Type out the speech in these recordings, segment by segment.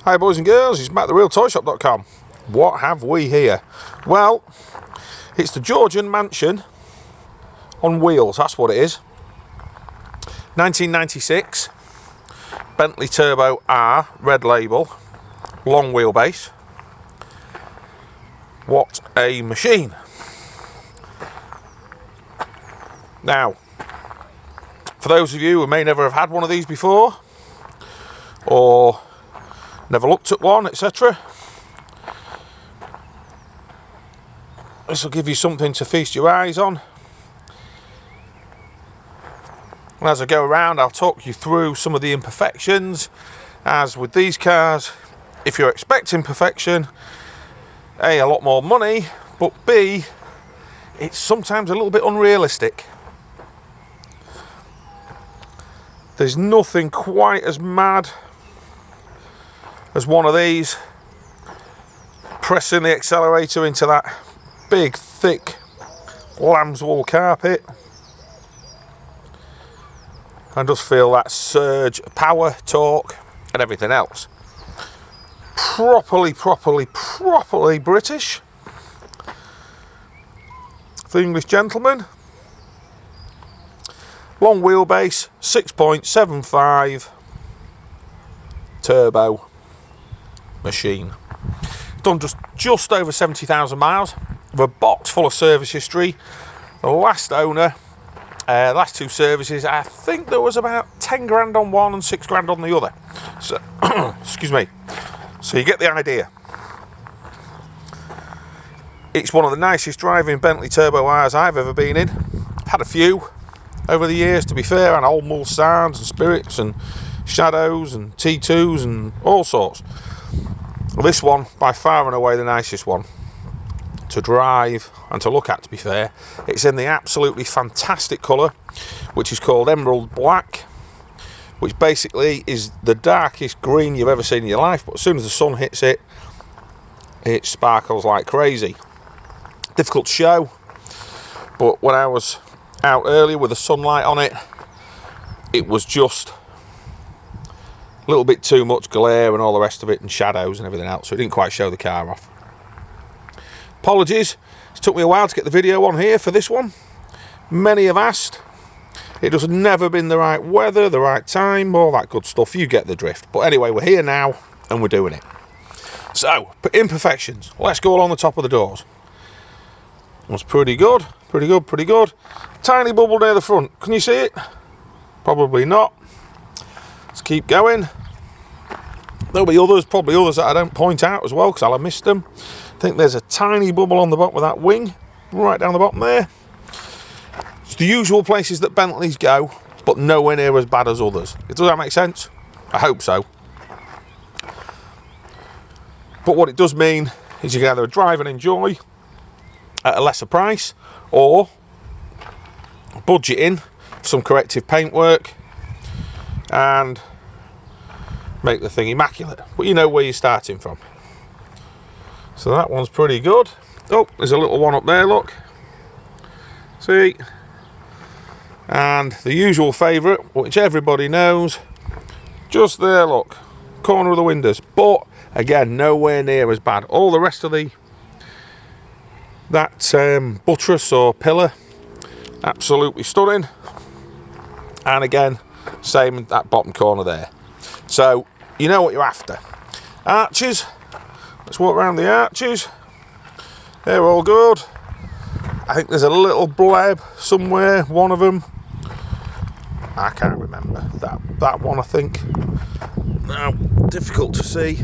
Hi boys and girls, it's MattTheRealToyShop.com. What have we here? Well, it's the Georgian mansion on wheels, that's what it is. 1996, Bentley Turbo R Red label, long wheelbase. What a machine. Now, for those of you who may never have had one of these before, or never looked at one, etc., this will give you something to feast your eyes on. And as I go around, I'll talk you through some of the imperfections. As with these cars, if you're expecting perfection, A, a lot more money, but B, it's sometimes a little bit unrealistic. There's nothing quite as mad as one of these pressing the accelerator into that big, thick lamb's wool carpet, and just feel that surge of power, torque, and everything else. Properly British. The English gentleman. Long wheelbase, 6.75 turbo machine. Done just over 70,000 miles with a box full of service history. The last owner, last two services, I think there was about 10 grand on one and 6 grand on the other. So, excuse me. So you get the idea. It's one of the nicest driving Bentley Turbo R's I've ever been in. I've had a few over the years, to be fair, and Old Mulsannes and Spirits and Shadows and T2s and all sorts. This one, by far and away the nicest one to drive and to look at, to be fair. It's in the absolutely fantastic colour, which is called Emerald Black, which basically is the darkest green you've ever seen in your life, but as soon as the sun hits it, it sparkles like crazy. Difficult to show, but when I was out earlier with the sunlight on it, it was just a little bit too much glare and all the rest of it, and shadows and everything else, so it didn't quite show the car off. Apologies, it took me a while to get the video on here for this one. Many have asked. It has never been the right weather, the right time, all that good stuff. You get the drift. But anyway, we're here now and we're doing it. So, imperfections. Let's go along the top of the doors. That's pretty good. Pretty good. Tiny bubble near the front. Can you see it? Probably not. Let's keep going. There'll be others, probably others that I don't point out as well, because I'll have missed them. I think there's a tiny bubble on the bottom of that wing, right down the bottom there. It's the usual places that Bentleys go, but nowhere near as bad as others. Does that make sense? I hope so. But what it does mean is you can either drive and enjoy at a lesser price, or budget in for some corrective paintwork and make the thing immaculate. But you know where you're starting from. So that one's pretty good. Oh, there's a little one up there, look. See? And the usual favourite, which everybody knows, just there, look. Corner of the windows. But, again, nowhere near as bad. All the rest of that buttress or pillar, absolutely stunning. And again, same in that bottom corner there. So, you know what you're after. Arches. Let's walk around the arches. They're all good. I think there's a little bleb somewhere, one of them. I can't remember. That one, I think. No, difficult to see.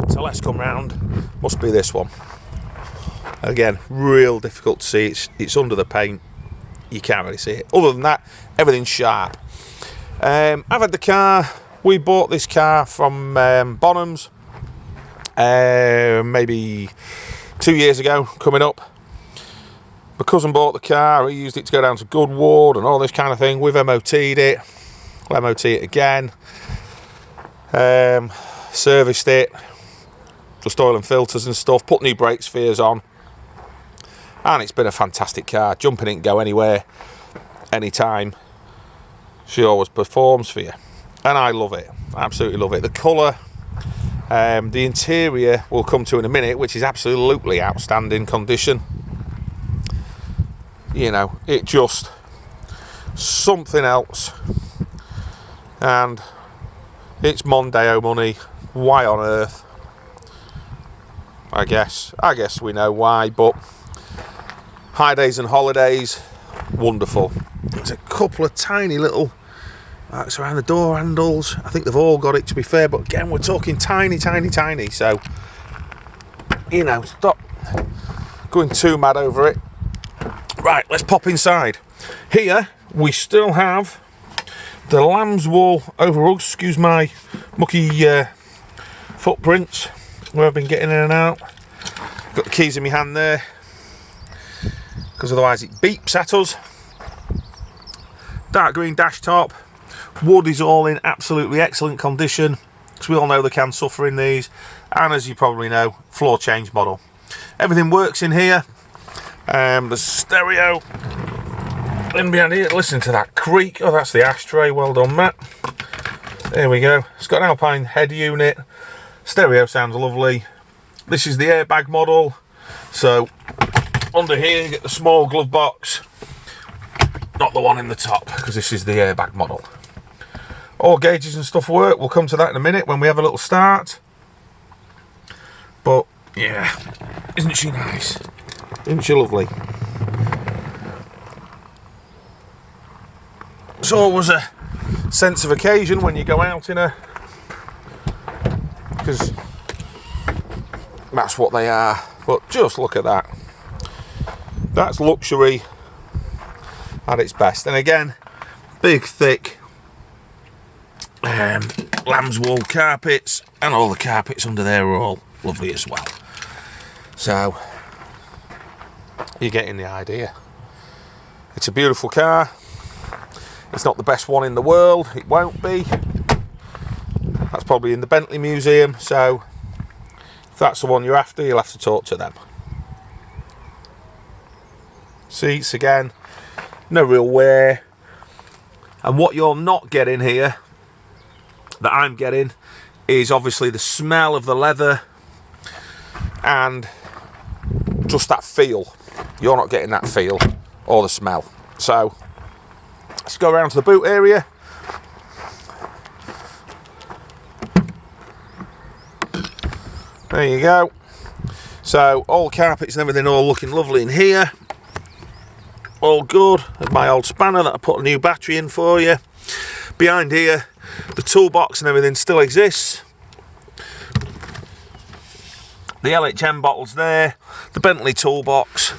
So let's come round. Must be this one. Again, real difficult to see. It's under the paint. You can't really see it. Other than that, everything's sharp. I've had the car. We bought this car from Bonhams maybe 2 years ago, coming up. My cousin bought the car. He used it to go down to Goodwood and all this kind of thing. We've MOT'd it. We'll MOT it again. Serviced it. Just oil and filters and stuff. Put new brake spheres on. And it's been a fantastic car. Jumping in can go anywhere, anytime. She always performs for you. And I love it. Absolutely love it. The colour, The interior we'll come to in a minute, which is absolutely outstanding condition. You know, it just something else, and it's Mondeo money. Why on earth? I guess we know why, but high days and holidays, wonderful. There's a couple of tiny little marks around the door handles. I think they've all got it, to be fair, but again, we're talking tiny, so, you know, stop going too mad over it. Right, let's pop inside. Here we still have the lamb's wool overrugs, excuse my mucky footprints where I've been getting in and out. Got the keys in my hand there, because otherwise it beeps at us. Dark green dash top. Wood is all in absolutely excellent condition, because we all know they can suffer in these. And as you probably know, floor change model. Everything works in here. The stereo in behind here. Listen to that creak. Oh, that's the ashtray. Well done, Matt. There we go. It's got an Alpine head unit. Stereo sounds lovely. This is the airbag model. So under here you get the small glove box, not the one in the top, because this is the airbag model. All gauges and stuff work. We'll come to that in a minute when we have a little start. But yeah, isn't she nice? Isn't she lovely? It's always a sense of occasion when you go out in her, because that's what they are. But just look at that. That's luxury at its best. And again, big thick lamb's wool carpets, and all the carpets under there are all lovely as well. So you're getting the idea. It's a beautiful car. It's not the best one in the world. It won't be. That's probably in the Bentley Museum. So if that's the one you're after, you'll have to talk to them. Seats again, no real wear. And what you're not getting here, that I'm getting, is obviously the smell of the leather and just that feel. You're not getting that feel or the smell. So let's go around to the boot area. There you go. So all carpets and everything all looking lovely in here. All good. There's my old spanner that I put a new battery in for you. Behind here, the toolbox and everything still exists. The LHM bottles there. The Bentley toolbox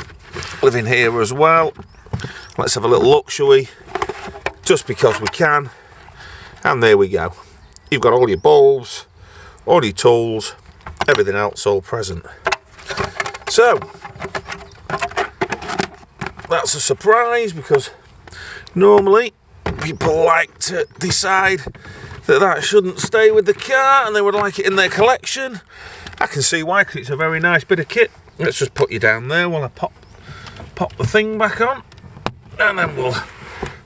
live in here as well. Let's have a little look, shall we? Just because we can. And there we go. You've got all your bulbs, all your tools, everything else all present. So that's a surprise, because normally people like to decide that that shouldn't stay with the car and they would like it in their collection. I can see why, because it's a very nice bit of kit. Let's just put you down there while I pop the thing back on, and then we'll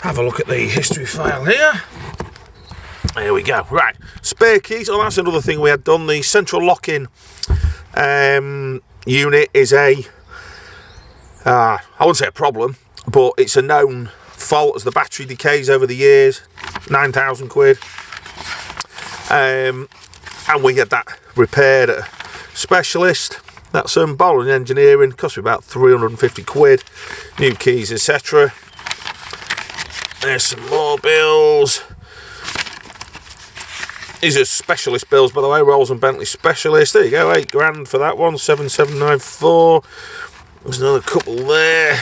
have a look at the history file here. There we go. Right, spare keys. Oh, that's another thing we had done. The central lock-in unit is a I wouldn't say a problem, but it's a known fault as the battery decays over the years. 9,000 quid. And we had that repaired at a specialist. That's Bowling Engineering. Cost me about 350 quid. New keys, etc. There's some more bills. These are specialist bills, by the way. Rolls and Bentley specialist. There you go, 8 grand for that one. 7794. There's another couple there.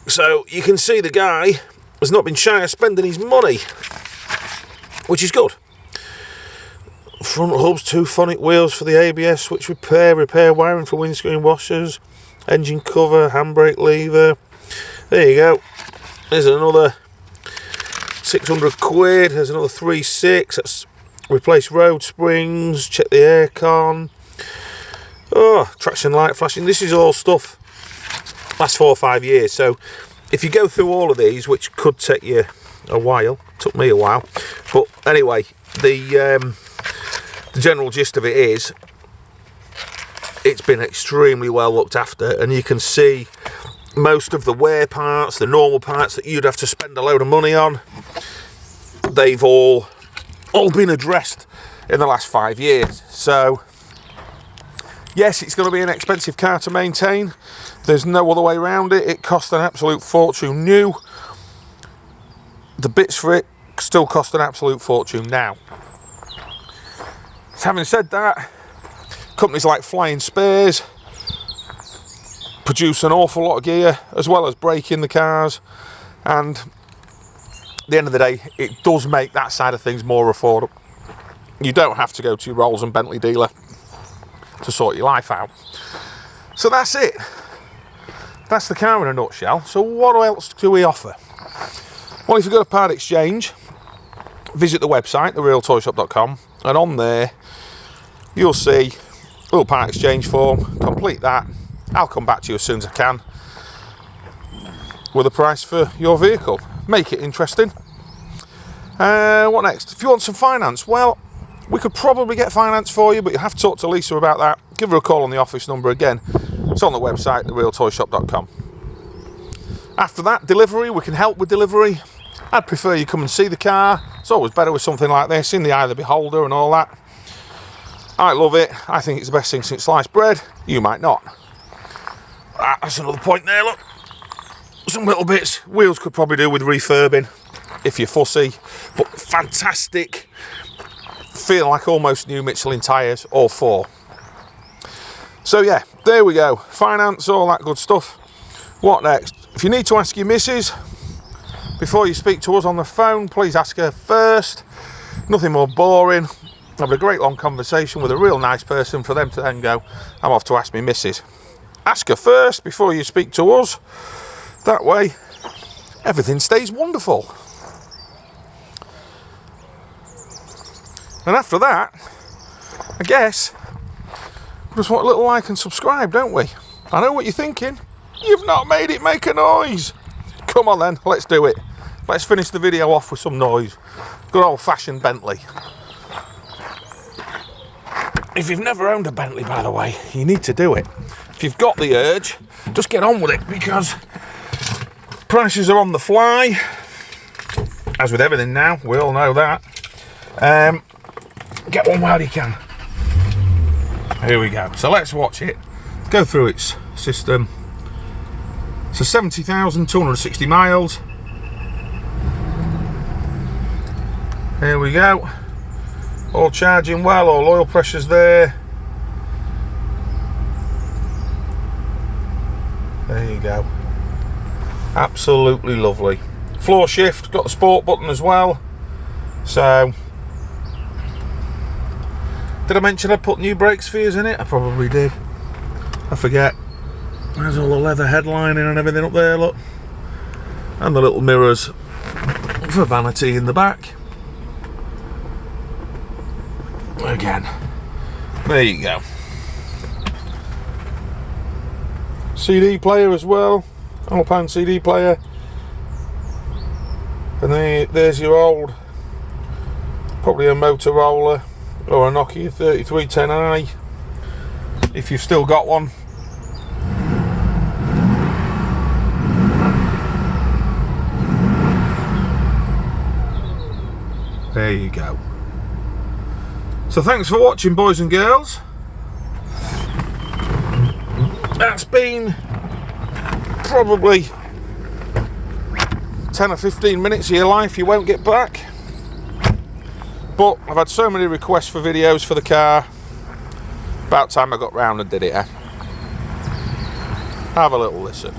So you can see the guy has not been shy of spending his money, which is good. Front hubs, 2 phonic wheels for the ABS switch repair wiring for windscreen washers, engine cover, handbrake lever. There you go. There's another 600 quid. There's another 3.6. That's replace road springs, check the aircon. Oh, traction light flashing. This is all stuff last 4 or 5 years. So if you go through all of these, which could take you a while, took me a while, but anyway, the the general gist of it is, it's been extremely well looked after, and you can see most of the wear parts, the normal parts that you'd have to spend a load of money on, they've all been addressed in the last 5 years. So yes, it's going to be an expensive car to maintain. There's no other way around it. It cost an absolute fortune new. The bits for it still cost an absolute fortune now. So having said that, companies like Flying Spares produce an awful lot of gear, as well as braking the cars, and at the end of the day, it does make that side of things more affordable. You don't have to go to your Rolls and Bentley dealer to sort your life out. So that's it. That's the car in a nutshell. So what else do we offer? Well, if you've got a part exchange, visit the website, therealtoyshop.com, and on there you'll see a little part exchange form. Complete that. I'll come back to you as soon as I can with a price for your vehicle. Make it interesting. What next? If you want some finance, well, we could probably get finance for you, but you'll have to talk to Lisa about that. Give her a call on the office number again. It's on the website, therealtoyshop.com. After that, delivery, we can help with delivery. I'd prefer you come and see the car. It's always better with something like this, in the eye of the beholder and all that. I love it. I think it's the best thing since sliced bread. You might not. That's another point there, look. Some little bits. Wheels could probably do with refurbing if you're fussy, but fantastic. Feel like almost new Michelin tyres, all four. So yeah, there we go. Finance, all that good stuff. What next? If you need to ask your missus before you speak to us on the phone, please ask her first. Nothing more boring. Have a great long conversation with a real nice person for them to then go, I'm off to ask me missus. Ask her first before you speak to us. That way, everything stays wonderful. And after that, I guess, we just want a little like and subscribe, don't we? I know what you're thinking. You've not made it make a noise. Come on then, let's do it. Let's finish the video off with some noise. Good old-fashioned Bentley. If you've never owned a Bentley, by the way, you need to do it. If you've got the urge, just get on with it, because prices are on the fly. As with everything now, we all know that. Get one while you can. Here we go. So let's watch it. Go through its system. So 70,260 miles. Here we go. All charging well, all oil pressure's there. There you go. Absolutely lovely. Floor shift, got the sport button as well. So, did I mention I put new brake spheres in it? I probably did. I forget. There's all the leather headlining and everything up there, look. And the little mirrors for vanity in the back. Again. There you go. CD player as well. Alpine CD player. And there's your old, probably a Motorola or a Nokia 3310i, if you've still got one. There you go. So thanks for watching, boys and girls. That's been probably 10 or 15 minutes of your life you won't get back. But I've had so many requests for videos for the car. About time I got round and did it, eh? Have a little listen.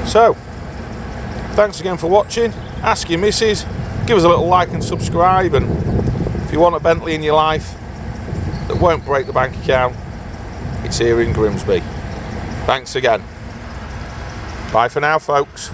So, thanks again for watching. Ask your missus, give us a little like and subscribe, and if you want a Bentley in your life that won't break the bank account, it's here in Grimsby. Thanks again. Bye for now, folks.